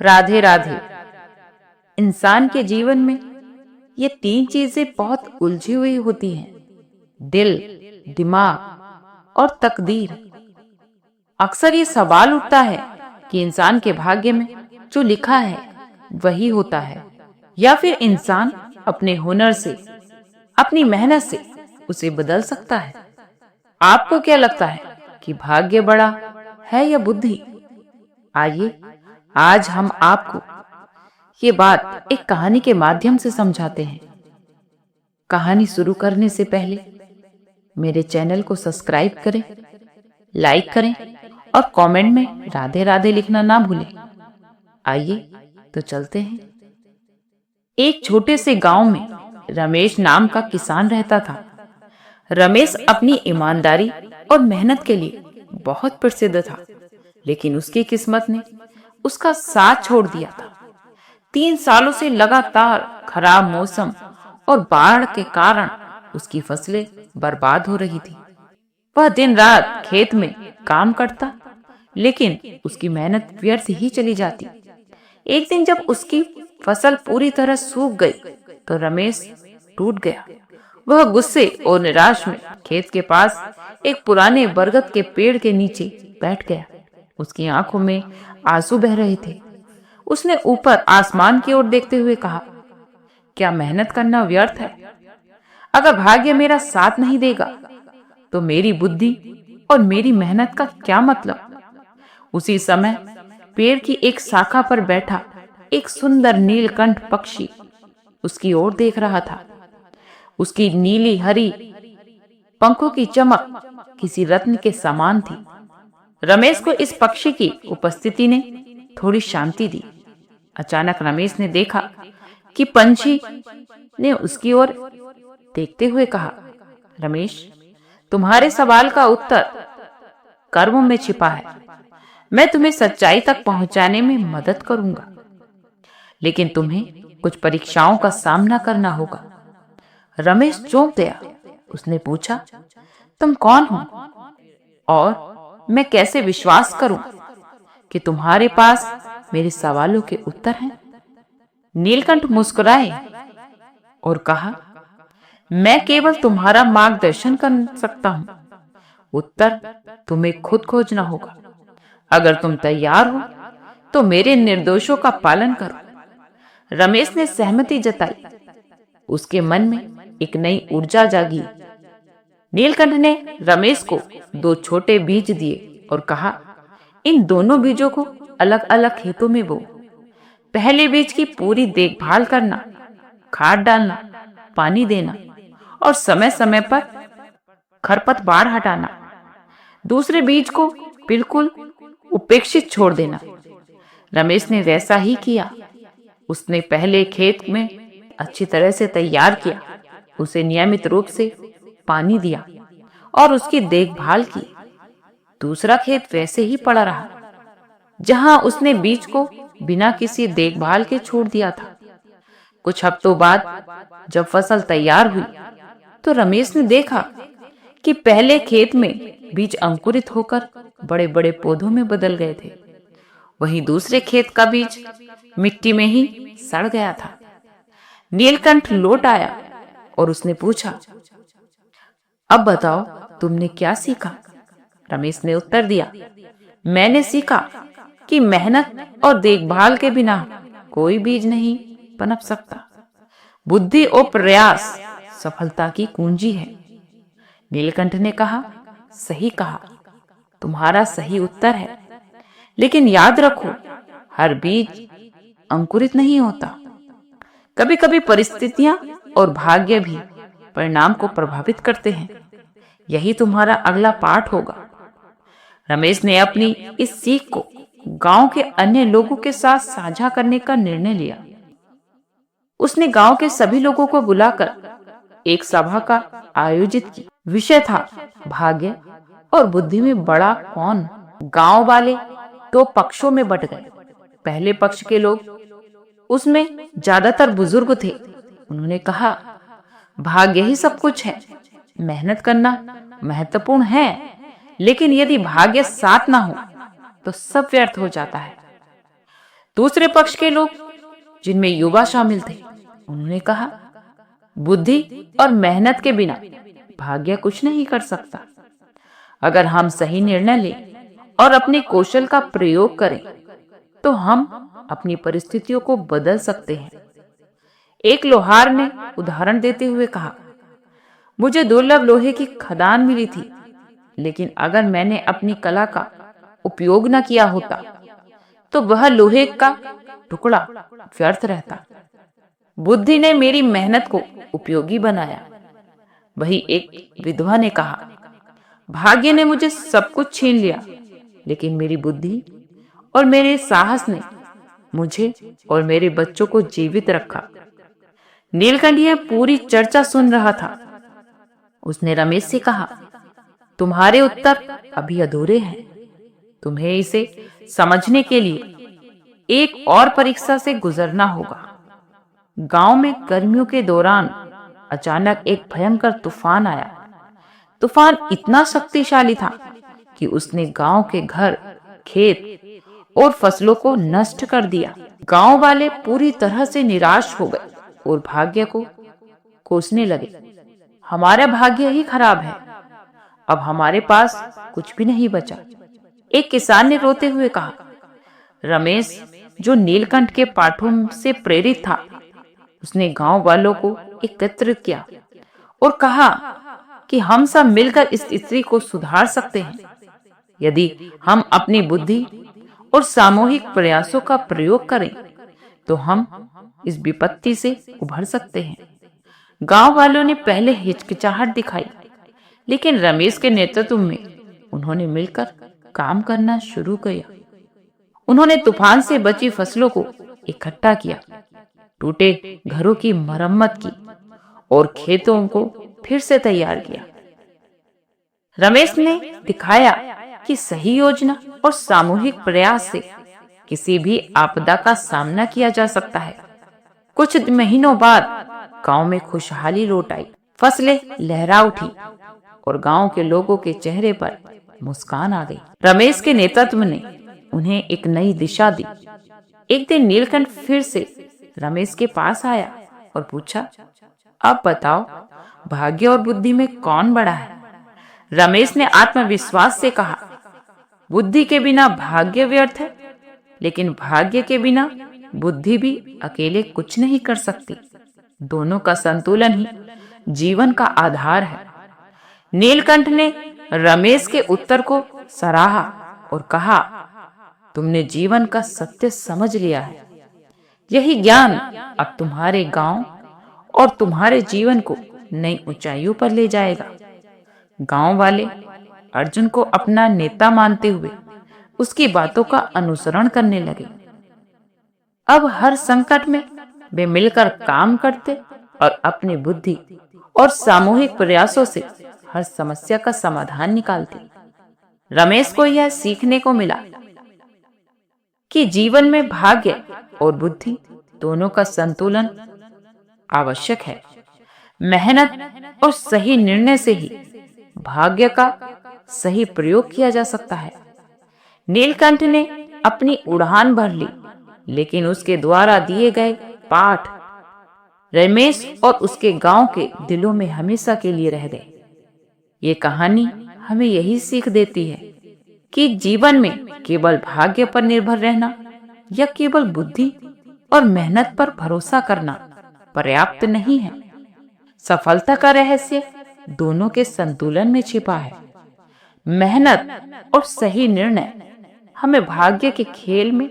राधे राधे। इंसान के जीवन में ये तीन चीजें बहुत उलझी हुई होती हैं, दिल, दिमाग और तकदीर। अक्सर ये सवाल उठता है कि इंसान के भाग्य में जो लिखा है वही होता है, या फिर इंसान अपने हुनर से, अपनी मेहनत से उसे बदल सकता है। आपको क्या लगता है कि भाग्य बड़ा है या बुद्धि? आइए आज हम आपको ये बात एक कहानी के माध्यम से समझाते हैं। कहानी शुरू करने से पहले मेरे चैनल को सब्सक्राइब करें, लाइक करें और कमेंट में राधे राधे लिखना ना भूलें। आइए तो चलते हैं। एक छोटे से गांव में रमेश नाम का किसान रहता था। रमेश अपनी ईमानदारी और मेहनत के लिए बहुत प्रसिद्ध था, लेकिन उसकी किस्मत ने उसका साथ छोड़ दिया था। 3 सालों से लगातार खराब मौसम और बाढ़ के कारण उसकी फसलें बर्बाद हो रही थी। वह दिन रात खेत में काम करता, लेकिन उसकी मेहनत व्यर्थ ही चली जाती। एक दिन जब उसकी फसल पूरी तरह सूख गई तो रमेश टूट गया। वह गुस्से और निराश में खेत के पास एक पुराने बरगद के पेड़ के नीचे बैठ गया। उसकी आंखों में आंसू बह रहे थे। उसने ऊपर आसमान की ओर देखते हुए कहा, क्या मेहनत करना व्यर्थ है? अगर भाग्य मेरा साथ नहीं देगा तो मेरी बुद्धि और मेरी मेहनत का क्या मतलब? उसी समय पेड़ की एक शाखा पर बैठा एक सुंदर नीलकंठ पक्षी उसकी ओर देख रहा था। उसकी नीली हरी पंखों की चमक किसी रत्न के समान थी। रमेश को इस पक्षी की उपस्थिति ने थोड़ी शांति दी। अचानक रमेश ने देखा कि पंछी ने उसकी ओर देखते हुए कहा, रमेश, तुम्हारे सवाल का उत्तर कर्म में छिपा है। मैं तुम्हें सच्चाई तक पहुंचाने में मदद करूंगा, लेकिन तुम्हें कुछ परीक्षाओं का सामना करना होगा। रमेश चौंक गया। उसने पूछा, तुम कौन हो और मैं कैसे विश्वास करूं कि तुम्हारे पास मेरे सवालों के उत्तर हैं? नीलकंठ मुस्कुराए और कहा, मैं केवल तुम्हारा मार्गदर्शन कर सकता हूं। उत्तर तुम्हें खुद खोजना होगा। अगर तुम तैयार हो तो मेरे निर्देशों का पालन करो। रमेश ने सहमति जताई। उसके मन में एक नई ऊर्जा जागी। नीलकंठ ने रमेश को 2 छोटे बीज दिए और कहा, इन दोनों बीजों को अलग अलग खेतों में बो। पहले बीज की पूरी देखभाल करना, खाद डालना, पानी देना और समय समय पर खरपतवार हटाना। दूसरे बीज को बिल्कुल उपेक्षित छोड़ देना। रमेश ने वैसा ही किया। उसने पहले खेत में अच्छी तरह से तैयार किया, उसे नियमित रूप से पानी दिया और उसकी देखभाल की। दूसरा खेत वैसे ही पड़ा रहा, जहां उसने बीज को बिना किसी देखभाल के छोड़ दिया था। कुछ हफ्तों बाद जब फसल तैयार हुई तो रमेश ने देखा कि पहले खेत में बीज अंकुरित होकर बड़े बड़े पौधों में बदल गए थे। वहीं दूसरे खेत का बीज मिट्टी में ही सड़ गया था। नीलकंठ लौट आया और उसने पूछा, अब बताओ तुमने क्या सीखा? रमेश ने उत्तर दिया, मैंने सीखा कि मेहनत और देखभाल के बिना कोई बीज नहीं पनप सकता। बुद्धि और प्रयास सफलता की कुंजी है। नीलकंठ ने कहा, सही कहा, तुम्हारा सही उत्तर है, लेकिन याद रखो, हर बीज अंकुरित नहीं होता। कभी कभी परिस्थितियां और भाग्य भी परिणाम को प्रभावित करते हैं। यही तुम्हारा अगला पाठ होगा। रमेश ने अपनी इस सीख को गांव के अन्य लोगों के साथ साझा करने का निर्णय लिया। उसने गांव के सभी लोगों को बुलाकर एक सभा का आयोजित की। विषय था, भाग्य और बुद्धि में बड़ा कौन? गांव वाले 2 पक्षों में बट गए। पहले पक्ष के लोग, उसमें ज्यादातर बुजुर्ग थे, उन्होंने कहा, भाग्य ही सब कुछ है। मेहनत करना महत्वपूर्ण है, लेकिन यदि भाग्य साथ ना हो तो सब व्यर्थ हो जाता है। दूसरे पक्ष के लोग, जिनमें युवा शामिल थे, उन्होंने कहा, बुद्धि और मेहनत के बिना भाग्य कुछ नहीं कर सकता। अगर हम सही निर्णय लें और अपने कौशल का प्रयोग करें तो हम अपनी परिस्थितियों को बदल सकते हैं। एक लोहार ने उदाहरण देते हुए कहा, मुझे दुर्लभ लोहे की खदान मिली थी, लेकिन अगर मैंने अपनी कला का उपयोग न किया होता तो वह लोहे का टुकड़ा व्यर्थ रहता। बुद्धि ने मेरी मेहनत को उपयोगी बनाया। वही एक विधवा ने कहा, भाग्य ने मुझे सब कुछ छीन लिया, लेकिन मेरी बुद्धि और मेरे साहस ने मुझे और मेरे बच्चों को जीवित रखा। नीलकंठ यह पूरी चर्चा सुन रहा था। उसने रमेश से कहा, तुम्हारे उत्तर अभी अधूरे हैं। तुम्हें इसे समझने के लिए एक और परीक्षा से गुजरना होगा। गांव में गर्मियों के दौरान अचानक एक भयंकर तूफान आया। तूफान इतना शक्तिशाली था कि उसने गांव के घर, खेत और फसलों को नष्ट कर दिया। गांव वाले पूरी तरह से निराश हो गए और भाग्य को कोसने लगे। हमारा भाग्य ही खराब है, अब हमारे पास कुछ भी नहीं बचा। एक किसान ने रोते हुए कहा। रमेश, जो नीलकंठ के पाठों से प्रेरित था, उसने गांव वालों को एकत्रित किया और कहा कि हम सब मिलकर इस स्थिति को सुधार सकते हैं। यदि हम अपनी बुद्धि और सामूहिक प्रयासों का प्रयोग करें तो हम इस विपत्ति से उभर सकते हैं। गांव वालों ने पहले हिचकिचाहट दिखाई, लेकिन रमेश के नेतृत्व में उन्होंने मिलकर काम करना शुरू किया। उन्होंने तूफान से बची फसलों को इकट्ठा किया, टूटे घरों की मरम्मत की और खेतों को फिर से तैयार किया। रमेश ने दिखाया कि सही योजना और सामूहिक प्रयास से किसी भी आपदा का सामना किया जा सकता है। कुछ महीनों बाद गांव में खुशहाली लौट आई। फसलें लहरा उठी और गांव के लोगों के चेहरे पर मुस्कान आ गई। रमेश के नेतृत्व ने उन्हें एक नई दिशा दी। एक दिन नीलकंठ फिर से रमेश के पास आया और पूछा, अब बताओ, भाग्य और बुद्धि में कौन बड़ा है? रमेश ने आत्मविश्वास से कहा, बुद्धि के बिना भाग्य व्यर्थ है, लेकिन भाग्य के बिना बुद्धि भी अकेले कुछ नहीं कर सकती। दोनों का संतुलन ही जीवन का आधार है। नीलकंठ ने रमेश के उत्तर को सराहा और कहा, तुमने जीवन का सत्य समझ लिया है। यही ज्ञान अब तुम्हारे गांव और तुम्हारे जीवन को नई ऊंचाइयों पर ले जाएगा। गांव वाले अर्जुन को अपना नेता मानते हुए उसकी बातों का अनुसरण करने लगे। अब हर संकट में वे मिलकर काम करते और अपनी बुद्धि और सामूहिक प्रयासों से हर समस्या का समाधान निकालते। रमेश को यह सीखने को मिला कि जीवन में भाग्य और बुद्धि दोनों का संतुलन आवश्यक है। मेहनत और सही निर्णय से ही भाग्य का सही प्रयोग किया जा सकता है। नीलकंठ ने अपनी उड़ान भर ली, लेकिन उसके द्वारा दिए गए पाठ रमेश और उसके गांव के दिलों में हमेशा के लिए रह गए। ये कहानी हमें यही सीख देती है कि जीवन में केवल भाग्य पर निर्भर रहना या केवल बुद्धि और मेहनत पर भरोसा करना पर्याप्त नहीं है। सफलता का रहस्य दोनों के संतुलन में छिपा है। मेहनत और सही निर्णय हमें भाग्य के खेल में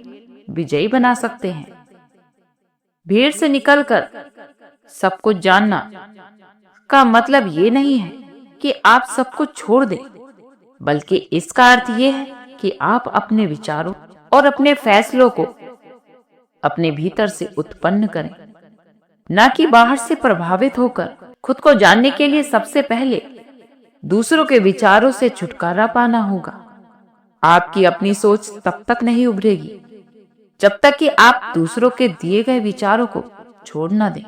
विजयी बना सकते हैं। भीड़ से निकलकर सब कुछ जानना का मतलब ये नहीं है कि आप सब कुछ छोड़ दें, बल्कि इसका अर्थ ये है कि आप अपने विचारों और अपने फैसलों को अपने भीतर से उत्पन्न करें, न कि बाहर से प्रभावित होकर। खुद को जानने के लिए सबसे पहले दूसरों के विचारों से छुटकारा पाना होगा। आपकी अपनी सोच तब तक नहीं उभरेगी जब तक कि आप दूसरों के दिए गए विचारों को छोड़ न दें।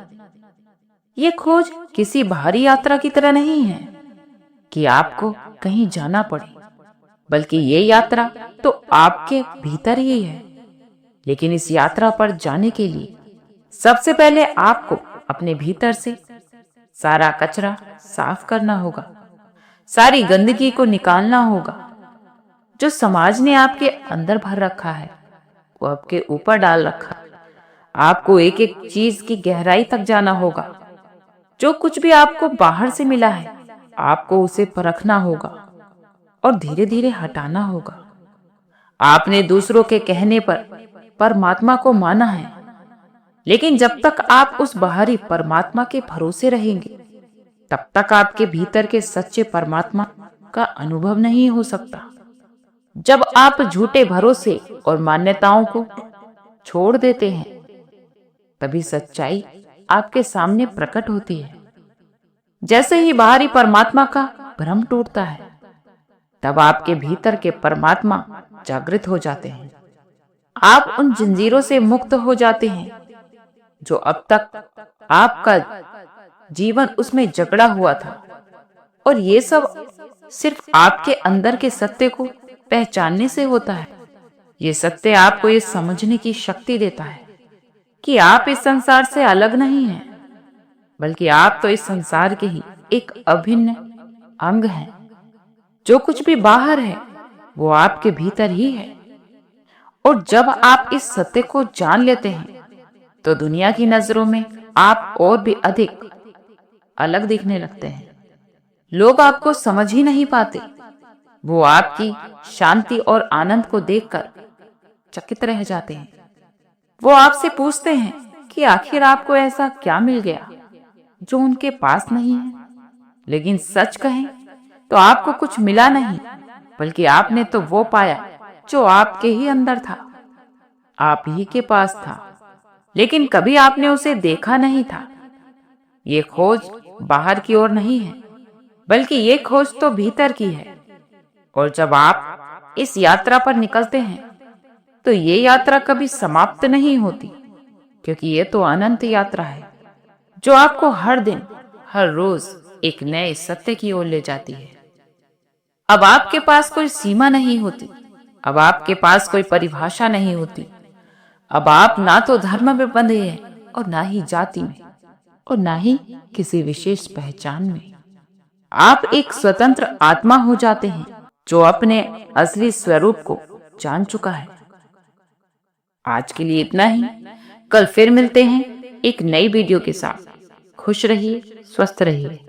ये खोज किसी बाहरी यात्रा की तरह नहीं है कि आपको कहीं जाना पड़े, बल्कि ये यात्रा तो आपके भीतर ही है। लेकिन इस यात्रा पर जाने के लिए सबसे पहले आपको अपने भीतर से सारा कचरा साफ करना होगा, सारी गंदगी को निकालना होगा। जो समाज ने आपके अंदर भर रखा है वो आपके ऊपर डाल रखा है। आपको एक एक चीज की गहराई तक जाना होगा। जो कुछ भी आपको बाहर से मिला है आपको उसे परखना होगा और धीरे धीरे हटाना होगा। आपने दूसरों के कहने पर परमात्मा को माना है, लेकिन जब तक आप उस बाहरी परमात्मा के भरोसे रहेंगे तब तक आपके भीतर के सच्चे परमात्मा का अनुभव नहीं हो सकता। जब आप झूठे भरोसे और मान्यताओं को छोड़ देते हैं तभी सच्चाई आपके सामने प्रकट होती है। जैसे ही बाहरी परमात्मा का भ्रम टूटता है तब आपके भीतर के परमात्मा जागृत हो जाते हैं। आप उन जंजीरों से मुक्त हो जाते हैं जो अब तक आपका जीवन उसमें जकड़ा हुआ था। और ये सब सिर्फ आपके अंदर के सत्य को पहचानने से होता है। ये सत्य आपको ये समझने की शक्ति देता है कि आप इस संसार से अलग नहीं हैं, बल्कि आप तो इस संसार के ही एक अभिन्न अंग हैं। जो कुछ भी बाहर है वो आपके भीतर ही है। और जब आप इस सत्य को जान लेते हैं तो दुनिया की नजरों में आप और भी अधिक अलग दिखने लगते हैं। लोग आपको समझ ही नहीं पाते। वो आपकी शांति और आनंद को देखकर चकित रह जाते हैं। वो आपसे पूछते हैं कि आखिर आपको ऐसा क्या मिल गया जो उनके पास नहीं है। लेकिन सच कहें तो आपको कुछ मिला नहीं, बल्कि आपने तो वो पाया जो आपके ही अंदर था, आप ही के पास था, लेकिन कभी आपने उसे देखा नहीं था। ये खोज बाहर की ओर नहीं है, बल्कि ये खोज तो भीतर की है। और जब आप इस यात्रा पर निकलते हैं तो ये यात्रा कभी समाप्त नहीं होती, क्योंकि ये तो अनंत यात्रा है जो आपको हर दिन हर रोज एक नए सत्य की ओर ले जाती है। अब आपके पास कोई सीमा नहीं होती, अब आपके पास कोई परिभाषा नहीं होती। अब आप ना तो धर्म में बंधे हैं और ना ही जाति में और ना ही किसी विशेष पहचान में। आप एक स्वतंत्र आत्मा हो जाते हैं जो अपने असली स्वरूप को जान चुका है। आज के लिए इतना ही। कल फिर मिलते हैं एक नई वीडियो के साथ। खुश रहिए, स्वस्थ रहिए।